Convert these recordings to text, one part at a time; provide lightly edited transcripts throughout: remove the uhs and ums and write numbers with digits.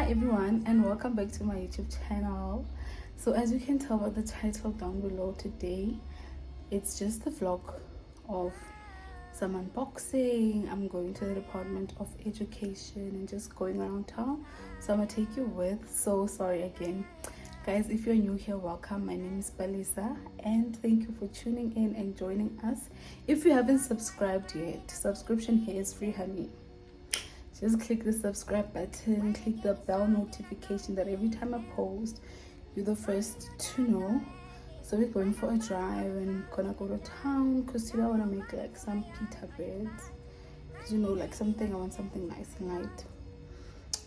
everyone, and welcome back to my YouTube channel. So as you can tell by the title down below, today it's just a vlog of some unboxing. I'm going to the Department of Education and just going around town, so I'm gonna take you with. So sorry again guys, if you're new here, welcome. My name is Balisa and thank you for tuning in and joining us. If you haven't subscribed yet, subscription here is free, honey. Just click the subscribe button, click the bell notification that every time I post, you're the first to know. So we're going for a drive and gonna go to town because today I want to make like some pita breads. Because you know, like I want something nice and light.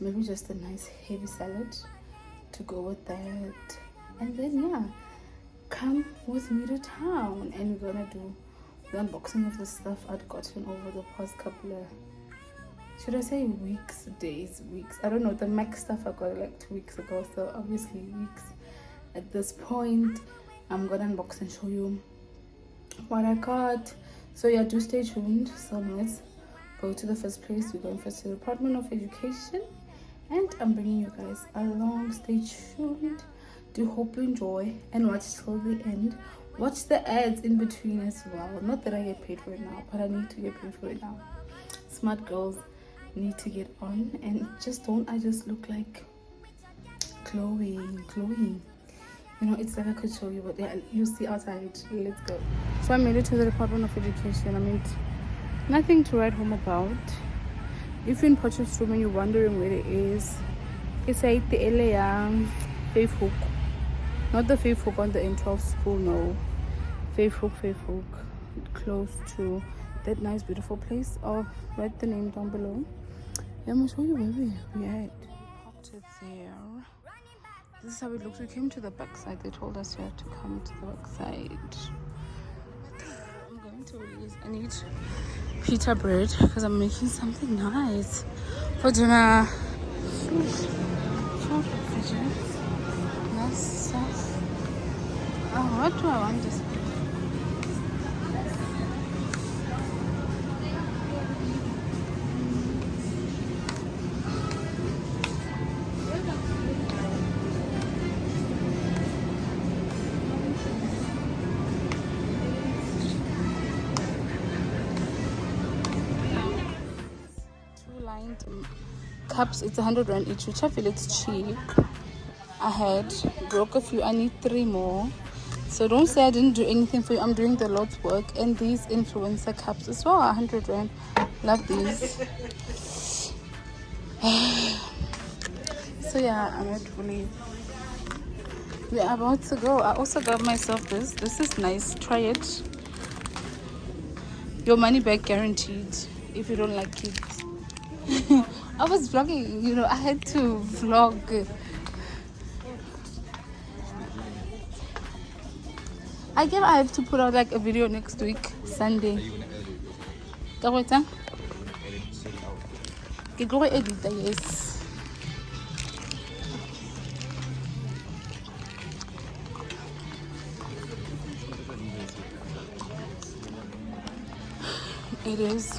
Maybe just a nice heavy salad to go with that. And then yeah, come with me to town and we're gonna do the unboxing of the stuff I'd gotten over the past couple of, should I say weeks, days, weeks? I don't know. The Mac stuff I got like 2 weeks ago, so obviously weeks at this point. I'm gonna unbox and show you what I got. So yeah, do stay tuned. So let's go to the first place. We're going first to the Department of Education, and I'm bringing you guys along. Stay tuned. Do hope you enjoy and watch till the end. Watch the ads in between as well. Not that I get paid for it now, but I need to get paid for it now. Smart girls need to get on, and I just look like glowing. You know, it's like I could show you, but yeah, you see outside. Let's go. So I made it to the Department of Education. I mean, nothing to write home about. If you're in Potchefstroom and you're wondering where it is, it's at the LA Faith Hook, not the Faith Hook on the N12 school, no. Faith Hook, close to that nice beautiful place. I'll write the name down below. I'm gonna show you where we at. Parked it there. This is how it looks. We came to the back side. They told us you have to come to the back side. I'm going to release. I need pita bread because I'm making something nice for dinner. Nice stuff. Oh, what do I want this? Cups, it's 100 rand each, which I feel it's cheap. I had broke a few. I need 3 more, so don't say I didn't do anything for you. I'm doing the Lord's work. And these influencer cups as well, 100 rand. Love these. So yeah, I'm actually, we're about to go. I also got myself this is nice. Try it. Your money back guaranteed if you don't like it. I was vlogging, you know, I had to vlog. I have to put out like a video next week, Sunday. Yes. It is.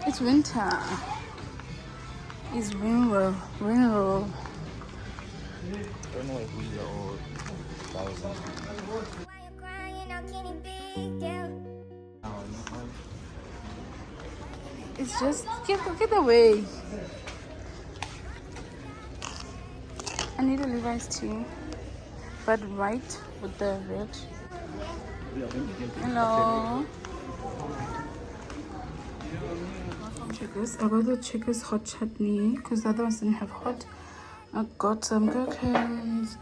It's winter. It's winter. I don't know if we are all 1,000. It's just get away. I need a Levi's tee, but white with the red. Hello. Checkers. I got the Checkers hot chutney because the other ones didn't have hot. I got some gherkins,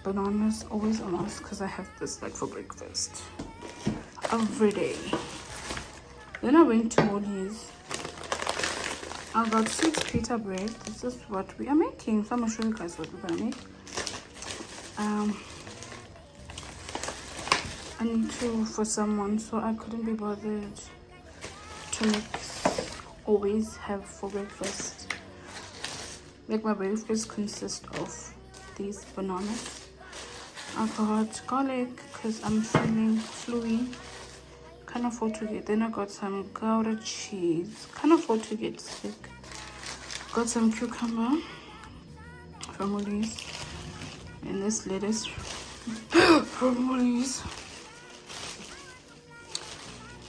bananas, always a must because I have this like for breakfast every day. Then I went to woolies. I got 6 pita bread. This is what we are making, so I'm gonna show you guys what we're gonna make. I need to for someone, so I couldn't be bothered to mix. Always have for breakfast. Like my breakfast consists of these bananas. I got garlic because I'm feeling fluey. Can't afford to get. Then I got some Gouda cheese. Can't afford to get sick. Got some cucumber from woolies. And this lettuce from woolies.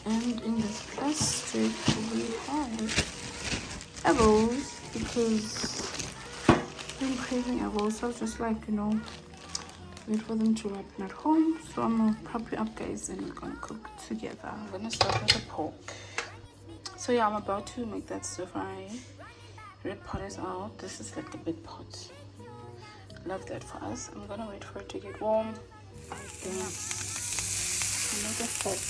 And in this plastic we have apples because I'm craving apples. So I was just like, you know, wait for them to ripen at home. So I'm gonna prop you up, guys, and we're gonna cook together. I'm gonna start with the pork. So yeah, I'm about to make that stir fry. Red pot is out. This is like a big pot. Love that for us. I'm gonna wait for it to get warm. Then make a pot.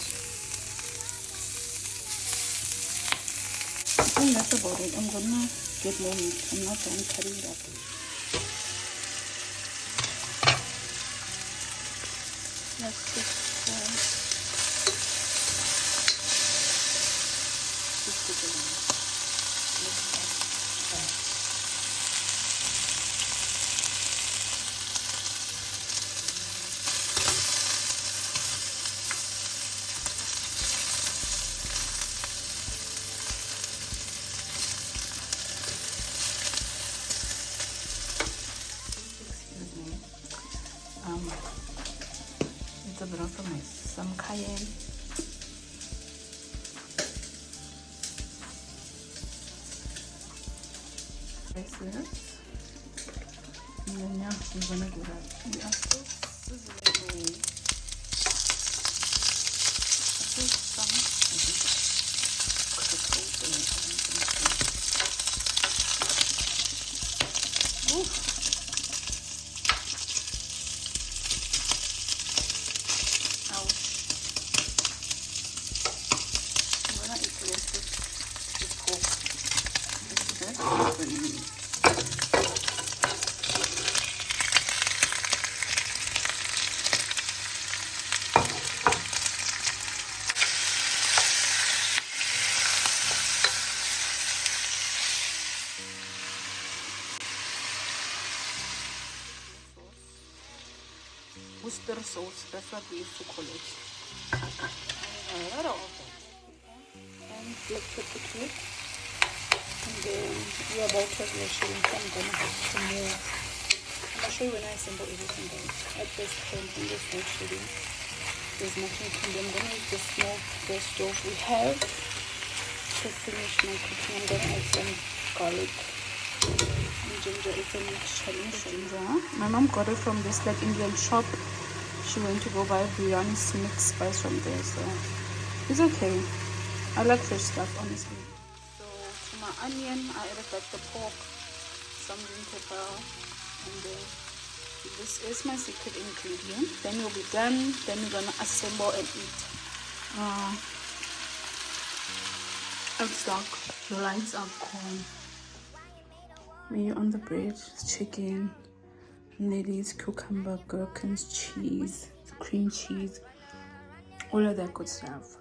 I think that's about it. I'm gonna get more meat. I'm not done cutting it up. Let's just put it in. It's a bit of a mess. Some cayenne, spices, and then yeah, we're gonna do that. We are still sizzling. Worcester sauce, that's what we used to call it. A lot of that. And let's put it here. And then we are about to have shilling, so I'm gonna have to move. I'll show you when I assemble everything, guys. At this point, I'm just not shilling. There's nothing to do. I'm gonna use the small gas stove we have to finish my cooking. I'm gonna add some garlic and ginger. It's a mixture. Ginger. My mom got it from this like Indian shop. She went to go buy biryani mix spice from there, so it's okay. I like fresh stuff, honestly. So to my onion, I added like the pork, some green pepper, and then this is my secret ingredient. Then we'll be done. Then we're gonna assemble and eat. It's dark. The lights are gone. Mayo on the bread, chicken, lettuce, cucumber, gherkins, cheese, cream cheese, all of that good stuff.